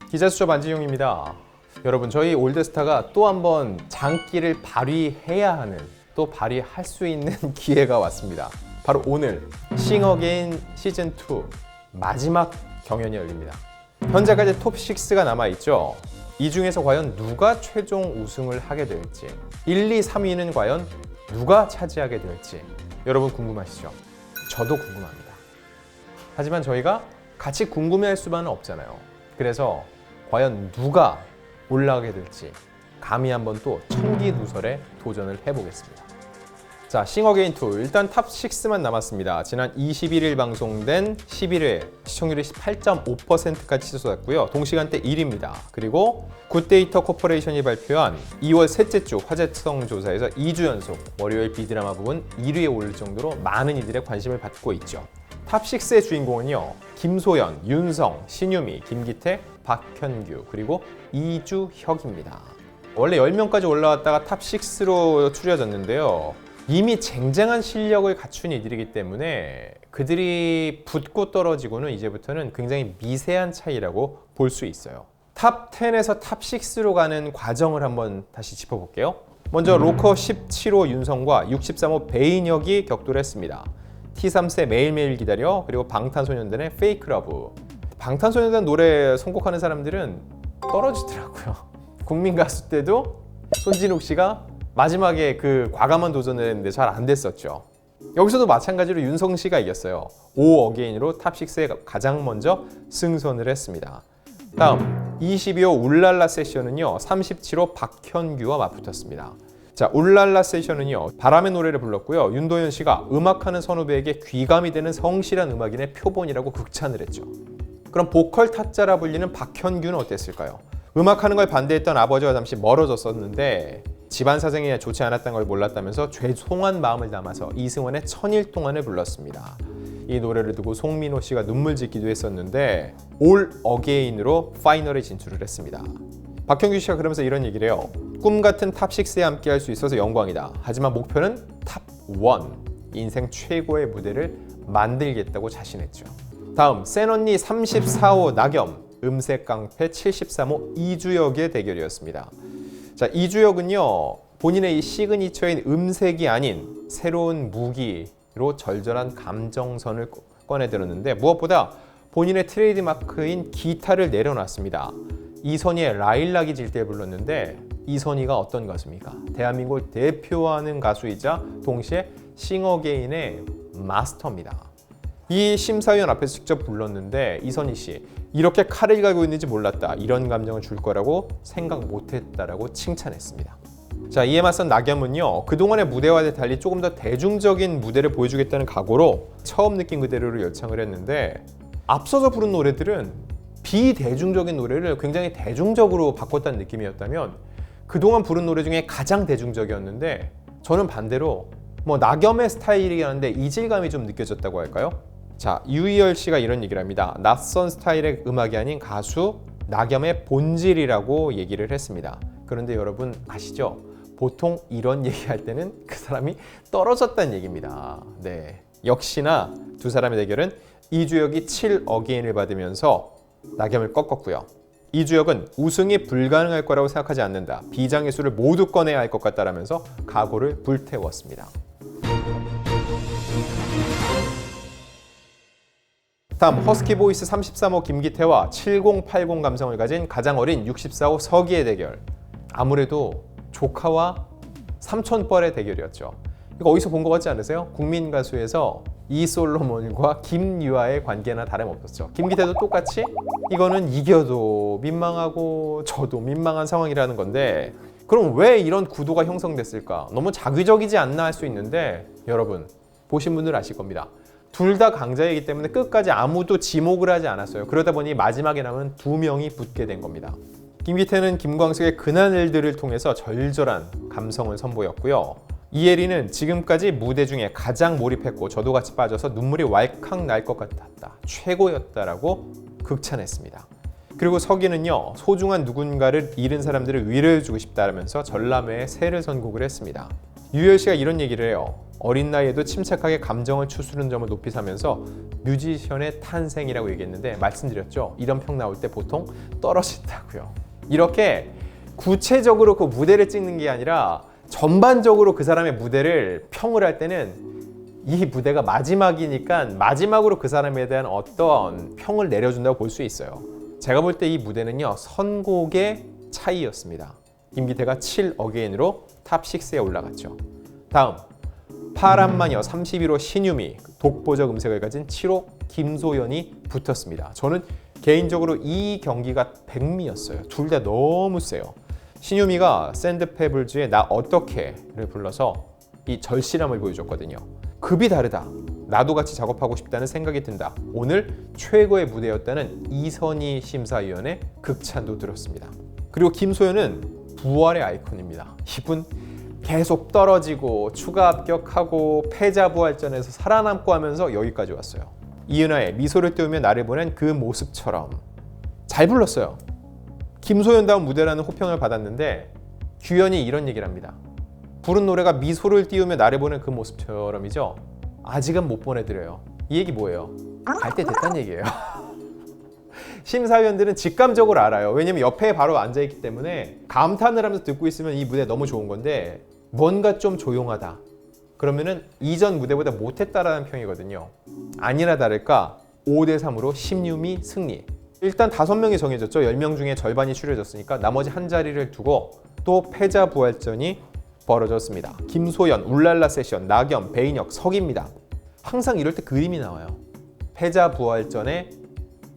기자수첩 안진용입니다. 여러분, 저희 올드스타가 또 한 번 장기를 발휘해야 하는, 또 발휘할 수 있는 기회가 왔습니다. 바로 오늘 싱어게인 시즌2 마지막 경연이 열립니다. 현재까지 톱6가 남아있죠. 이 중에서 과연 누가 최종 우승을 하게 될지, 1, 2, 3위는 과연 누가 차지하게 될지 여러분 궁금하시죠? 저도 궁금합니다. 하지만 저희가 같이 궁금해할 수만은 없잖아요. 그래서 과연 누가 올라가게 될지 감히 한번 또 천기누설에 도전을 해보겠습니다. 자, 싱어게인2 일단 탑6만 남았습니다. 지난 21일 방송된 11회 시청률이 18.5%까지 치솟았고요. 동시간대 1위입니다. 그리고 굿데이터 코퍼레이션이 발표한 2월 셋째 주 화제성 조사에서 2주 연속 월요일 비드라마 부분 1위에 오를 정도로 많은 이들의 관심을 받고 있죠. 탑6의 주인공은요, 김소연, 윤성, 신유미, 김기태, 박현규, 그리고 이주혁입니다. 원래 10명까지 올라왔다가 탑6로 추려졌는데요. 이미 쟁쟁한 실력을 갖춘 이들이기 때문에 그들이 붙고 떨어지고는 이제부터는 굉장히 미세한 차이라고 볼 수 있어요. 탑10에서 탑6로 가는 과정을 한번 다시 짚어볼게요. 먼저 로커 17호 윤성과 63호 배인혁이 격돌을 했습니다. T3세 매일매일 기다려, 그리고 방탄소년단의 페이크 러브. 방탄소년단 노래 선곡하는 사람들은 떨어지더라고요. 국민 가수 때도 손진욱 씨가 마지막에 그 과감한 도전을 했는데 잘 안 됐었죠. 여기서도 마찬가지로 윤성 씨가 이겼어요. 5 어게인으로 탑6에 가장 먼저 승선을 했습니다. 다음 22호 울랄라 세션은요, 37호 박현규와 맞붙었습니다. 자, 울랄라 세션은요, 바람의 노래를 불렀고요. 윤도현 씨가 음악하는 선후배에게 귀감이 되는 성실한 음악인의 표본이라고 극찬을 했죠. 그럼 보컬 타짜라 불리는 박현규는 어땠을까요? 음악하는 걸 반대했던 아버지와 잠시 멀어졌었는데 집안 사정이 좋지 않았던 걸 몰랐다면서 죄송한 마음을 담아서 이승원의 천일 동안을 불렀습니다. 이 노래를 듣고 송민호 씨가 눈물 짓기도 했었는데 올 어게인으로 파이널에 진출을 했습니다. 박현규 씨가 그러면서 이런 얘기를 해요. 꿈 같은 탑6에 함께 할 수 있어서 영광이다. 하지만 목표는 탑1, 인생 최고의 무대를 만들겠다고 자신했죠. 다음 센언니 34호 나겸, 음색 깡패 73호 이주혁의 대결이었습니다. 자, 이주혁은요, 본인의 이 시그니처인 음색이 아닌 새로운 무기로 절절한 감정선을 꺼내들었는데 무엇보다 본인의 트레이드마크인 기타를 내려놨습니다. 이선희의 라일락이 질 때 불렀는데 이선희가 어떤 가수입니까? 대한민국을 대표하는 가수이자 동시에 싱어게인의 마스터입니다. 이 심사위원 앞에서 직접 불렀는데 이선희 씨, 이렇게 칼을 갈고 있는지 몰랐다. 이런 감정을 줄 거라고 생각 못했다라고 칭찬했습니다. 자, 이에 맞선 나겸은요, 그동안의 무대와 달리 조금 더 대중적인 무대를 보여주겠다는 각오로 처음 느낀 그대로를 열창을 했는데 앞서서 부른 노래들은 비대중적인 노래를 굉장히 대중적으로 바꿨다는 느낌이었다면 그동안 부른 노래 중에 가장 대중적이었는데 저는 반대로 나겸의 스타일이라는데 이질감이 좀 느껴졌다고 할까요? 자, 유희열 씨가 이런 얘기를 합니다. 낯선 스타일의 음악이 아닌 가수 나겸의 본질이라고 얘기를 했습니다. 그런데 여러분 아시죠? 보통 이런 얘기할 때는 그 사람이 떨어졌다는 얘기입니다. 네, 역시나 두 사람의 대결은 이주혁이 7 어게인을 받으면서 나겸을 꺾었고요. 이주혁은 우승이 불가능할 거라고 생각하지 않는다. 비장의 수를 모두 꺼내야 할 것 같다라면서 각오를 불태웠습니다. 다음 허스키 보이스 33호 김기태와 7080 감성을 가진 가장 어린 64호 서기의 대결. 아무래도 조카와 삼촌뻘의 대결이었죠. 이거 어디서 본 것 같지 않으세요? 국민 가수에서 이솔로몬과 김유아의 관계나 다름없었죠. 김기태도 똑같이 이거는 이겨도 민망하고 저도 민망한 상황이라는 건데 그럼 왜 이런 구도가 형성됐을까? 너무 자기적이지 않나 할 수 있는데 여러분 보신 분들 아실 겁니다. 둘 다 강자이기 때문에 끝까지 아무도 지목을 하지 않았어요. 그러다 보니 마지막에 남은 두 명이 붙게 된 겁니다. 김기태는 김광석의 근한 일들을 통해서 절절한 감성을 선보였고요. 이혜리는 지금까지 무대 중에 가장 몰입했고 저도 같이 빠져서 눈물이 왈칵 날 것 같았다. 최고였다라고 극찬했습니다. 그리고 서기는요, 소중한 누군가를 잃은 사람들을 위로해주고 싶다라면서 전람회의 새를 선곡을 했습니다. 유열 씨가 이런 얘기를 해요. 어린 나이에도 침착하게 감정을 추스르는 점을 높이 사면서 뮤지션의 탄생이라고 얘기했는데 말씀드렸죠. 이런 평 나올 때 보통 떨어진다고요. 이렇게 구체적으로 그 무대를 찍는 게 아니라 전반적으로 그 사람의 무대를 평을 할 때는 이 무대가 마지막이니까 마지막으로 그 사람에 대한 어떤 평을 내려준다고 볼 수 있어요. 제가 볼 때 이 무대는요, 선곡의 차이였습니다. 김기태가 7 어게인으로 탑 6에 올라갔죠. 다음 파란마녀 31호 신유미, 독보적 음색을 가진 7호 김소연이 붙었습니다. 저는 개인적으로 이 경기가 백미였어요. 둘 다 너무 세요. 신유미가 샌드페블즈의 나 어떻게를 불러서 이 절실함을 보여줬거든요. 급이 다르다. 나도 같이 작업하고 싶다는 생각이 든다. 오늘 최고의 무대였다는 이선희 심사위원의 극찬도 들었습니다. 그리고 김소연은 부활의 아이콘입니다. 이분 계속 떨어지고 추가 합격하고 패자부활전에서 살아남고 하면서 여기까지 왔어요. 이은하의 미소를 띄우며 나를 보낸 그 모습처럼 잘 불렀어요. 김소연다운 무대라는 호평을 받았는데 규현이 이런 얘기를 합니다. 부른 노래가 미소를 띄우며 나를 보는 그 모습처럼이죠. 아직은 못 보내드려요. 이 얘기 뭐예요? 갈 때 됐다는 얘기예요. 심사위원들은 직감적으로 알아요. 왜냐면 옆에 바로 앉아있기 때문에 감탄을 하면서 듣고 있으면 이 무대 너무 좋은 건데 뭔가 좀 조용하다. 그러면은 이전 무대보다 못했다라는 평이거든요. 아니나 다를까 5대3으로 신유미 승리. 일단 5명이 정해졌죠. 10명 중에 절반이 추려졌으니까 나머지 한 자리를 두고 또 패자부활전이 벌어졌습니다. 김소연, 울랄라 세션, 나겸, 배인혁, 석입니다. 항상 이럴 때 그림이 나와요. 패자부활전의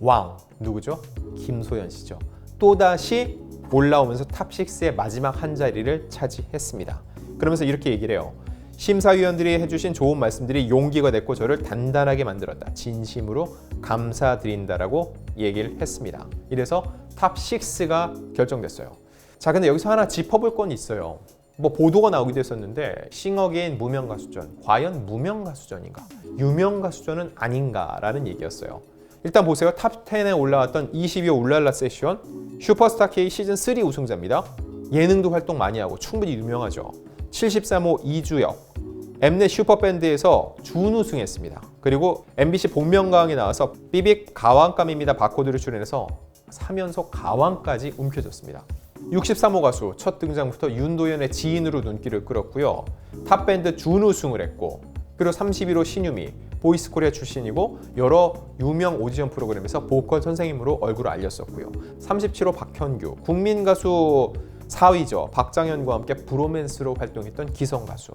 왕 누구죠? 김소연 씨죠. 또다시 올라오면서 탑6의 마지막 한 자리를 차지했습니다. 그러면서 이렇게 얘기를 해요. 심사위원들이 해주신 좋은 말씀들이 용기가 됐고 저를 단단하게 만들었다. 진심으로 감사드린다라고 얘기를 했습니다. 이래서 탑6가 결정됐어요. 자, 근데 여기서 하나 짚어볼 건 있어요. 뭐 보도가 나오기도 했었는데 싱어게인 무명가수전, 과연 무명가수전인가? 유명가수전은 아닌가라는 얘기였어요. 일단 보세요. 탑 10에 올라왔던 22호 울랄라 세션, 슈퍼스타 K 시즌3 우승자입니다. 예능도 활동 많이 하고 충분히 유명하죠. 73호 이주혁, 엠넷 슈퍼밴드에서 준우승했습니다. 그리고 MBC 복면가왕에 나와서 삐빅 가왕감입니다 바코드를 출연해서 3연속 가왕까지 움켜졌습니다. 63호 가수 첫 등장부터 윤도현의 지인으로 눈길을 끌었고요. 탑밴드 준우승을 했고, 그리고 31호 신유미, 보이스코리아 출신이고 여러 유명 오디션 프로그램에서 보컬 선생님으로 얼굴을 알렸었고요. 37호 박현규, 국민가수 4위죠. 박장현과 함께 브로맨스로 활동했던 기성가수.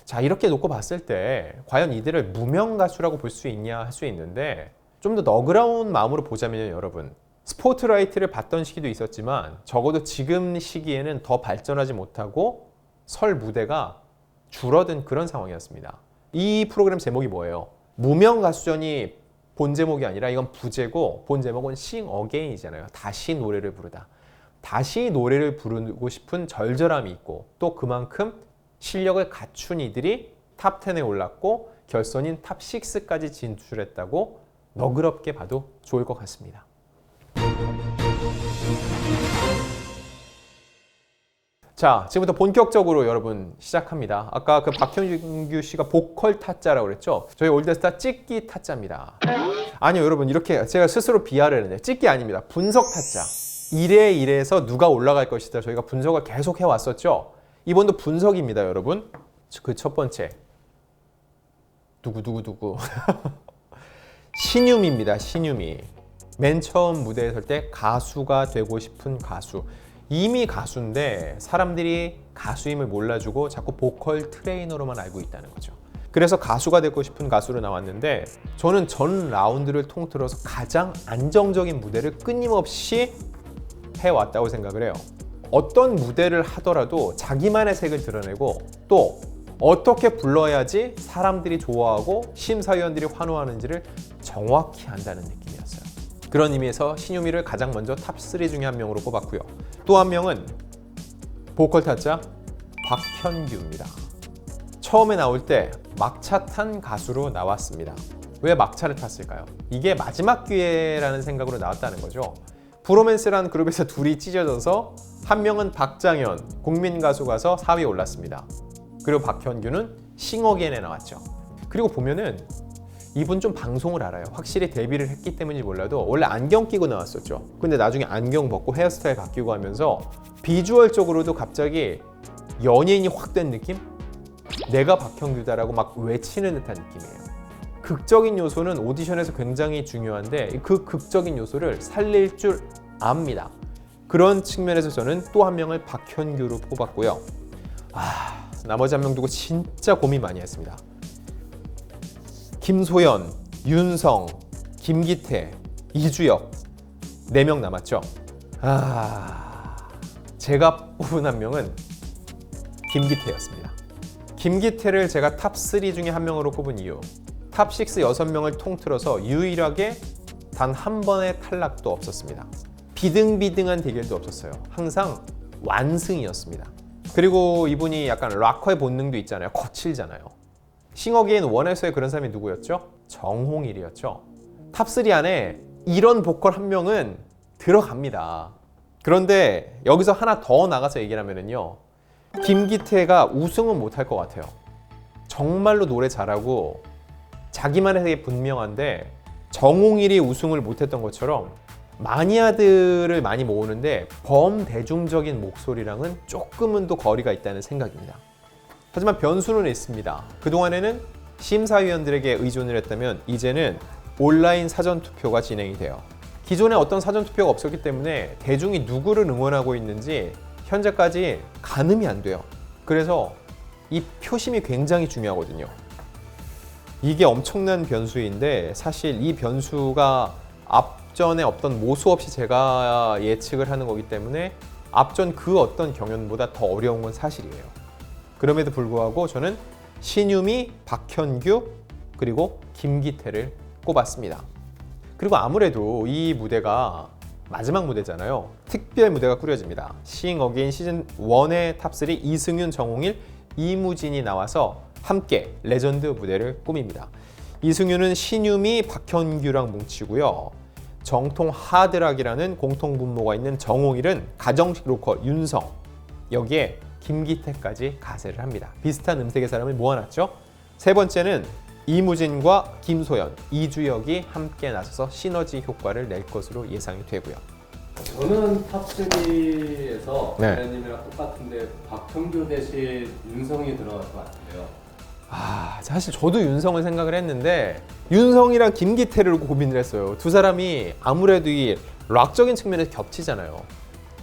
자, 이렇게 놓고 봤을 때 과연 이들을 무명가수라고 볼 수 있냐 할 수 있는데 좀 더 너그러운 마음으로 보자면 여러분, 스포트라이트를 받던 시기도 있었지만 적어도 지금 시기에는 더 발전하지 못하고 설 무대가 줄어든 그런 상황이었습니다. 이 프로그램 제목이 뭐예요? 무명가수전이 본 제목이 아니라 이건 부제고 본 제목은 Sing Again이잖아요. 다시 노래를 부르다. 다시 노래를 부르고 싶은 절절함이 있고 또 그만큼 실력을 갖춘 이들이 탑 10에 올랐고 결선인 탑 6까지 진출했다고 너그럽게 봐도 좋을 것 같습니다. 자, 지금부터 본격적으로 여러분 시작합니다. 아까 그 박현규 씨가 보컬 타짜라고 그랬죠? 저희 올드스타 찍기 타짜입니다. 아니요, 여러분, 이렇게 제가 스스로 비하를 했는데 찍기 아닙니다. 분석 타짜. 1회 1에서 누가 올라갈 것이다. 저희가 분석을 계속 해왔었죠? 이번도 분석입니다, 여러분. 그 첫 번째. 누구. 신유미입니다, 신유미. 맨 처음 무대에 설 때 가수가 되고 싶은 가수. 이미 가수인데 사람들이 가수임을 몰라주고 자꾸 보컬 트레이너로만 알고 있다는 거죠. 그래서 가수가 되고 싶은 가수로 나왔는데 저는 전 라운드를 통틀어서 가장 안정적인 무대를 끊임없이 해왔다고 생각을 해요. 어떤 무대를 하더라도 자기만의 색을 드러내고 또 어떻게 불러야지 사람들이 좋아하고 심사위원들이 환호하는지를 정확히 안다는 느낌이었어요. 그런 의미에서 신유미를 가장 먼저 탑3 중에 한 명으로 꼽았고요. 또 한 명은 보컬 타짜 박현규입니다. 처음에 나올 때 막차 탄 가수로 나왔습니다. 왜 막차를 탔을까요? 이게 마지막 기회라는 생각으로 나왔다는 거죠. 브로맨스라는 그룹에서 둘이 찢어져서 한 명은 박장현, 국민가수 가서 4위에 올랐습니다. 그리고 박현규는 싱어게인에 나왔죠. 그리고 보면은 이분 좀 방송을 알아요. 확실히 데뷔를 했기 때문인지 몰라도 원래 안경 끼고 나왔었죠. 근데 나중에 안경 벗고 헤어스타일 바뀌고 하면서 비주얼적으로도 갑자기 연예인이 확 된 느낌? 내가 박형규다라고 막 외치는 듯한 느낌이에요. 극적인 요소는 오디션에서 굉장히 중요한데 그 극적인 요소를 살릴 줄 압니다. 그런 측면에서 저는 또 한 명을 박현규로 뽑았고요. 나머지 한 명 두고 진짜 고민 많이 했습니다. 김소연, 윤성, 김기태, 이주혁 4명 남았죠. 제가 뽑은 한 명은 김기태였습니다. 김기태를 제가 탑3 중에 한 명으로 꼽은 이유, 탑6 6명을 통틀어서 유일하게 단 한 번의 탈락도 없었습니다. 비등비등한 대결도 없었어요. 항상 완승이었습니다. 그리고 이분이 약간 락커의 본능도 있잖아요. 거칠잖아요. 싱어게인 1에서의 그런 사람이 누구였죠? 정홍일이었죠. 탑3 안에 이런 보컬 한 명은 들어갑니다. 그런데 여기서 하나 더 나가서 얘기를 하면요, 김기태가 우승은 못할 것 같아요. 정말로 노래 잘하고 자기만의 세계 분명한데 정홍일이 우승을 못했던 것처럼 마니아들을 많이 모으는데 범대중적인 목소리랑은 조금은 더 거리가 있다는 생각입니다. 하지만 변수는 있습니다. 그동안에는 심사위원들에게 의존을 했다면 이제는 온라인 사전투표가 진행이 돼요. 기존에 어떤 사전투표가 없었기 때문에 대중이 누구를 응원하고 있는지 현재까지 가늠이 안 돼요. 그래서 이 표심이 굉장히 중요하거든요. 이게 엄청난 변수인데 사실 이 변수가 앞전에 어떤 모수 없이 제가 예측을 하는 거기 때문에 앞전 그 어떤 경연보다 더 어려운 건 사실이에요. 그럼에도 불구하고 저는 신유미, 박현규, 그리고 김기태를 꼽았습니다. 그리고 아무래도 이 무대가 마지막 무대잖아요. 특별 무대가 꾸려집니다. 싱어게인 시즌 1의 탑3 이승윤, 정홍일, 이무진이 나와서 함께 레전드 무대를 꾸밉니다. 이승윤은 신유미, 박현규랑 뭉치고요. 정통 하드락이라는 공통 분모가 있는 정홍일은 가정식 로커 윤성, 여기에 김기태까지 가세를 합니다. 비슷한 음색의 사람을 모아놨죠. 세 번째는 이무진과 김소연, 이주혁이 함께 나서서 시너지 효과를 낼 것으로 예상이 되고요. 저는 탑3에서 네. 대현님이랑 똑같은데 박형규 대신 윤성이 들어갈 것 같은데요. 사실 저도 윤성을 생각을 했는데 윤성이랑 김기태를 고민을 했어요. 두 사람이 아무래도 이 락적인 측면에서 겹치잖아요.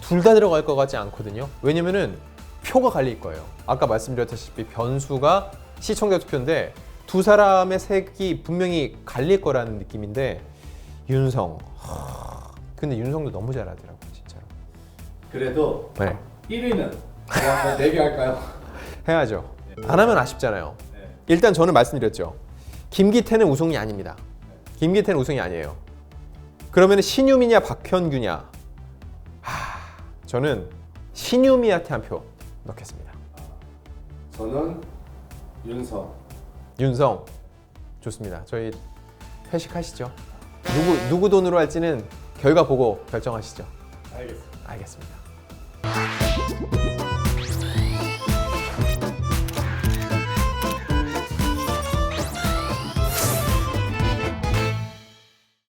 둘 다 들어갈 것 같지 않거든요. 왜냐면은 표가 갈릴 거예요. 아까 말씀드렸다시피 변수가 시청자 투표인데 두 사람의 색이 분명히 갈릴 거라는 느낌인데 윤성, 근데 윤성도 너무 잘하더라고요, 진짜로. 그래도 네. 1위는 한번 내기할까요? 해야죠. 안 하면 아쉽잖아요. 네. 일단 저는 말씀드렸죠. 김기태는 우승이 아닙니다. 김기태는 우승이 아니에요. 그러면 신유미냐 박현규냐? 저는 신유미한테 한 표 넣겠습니다. 저는 윤성. 윤성 좋습니다. 저희 회식하시죠. 누구 돈으로 할지는 결과 보고 결정하시죠. 알겠습니다. 알겠습니다.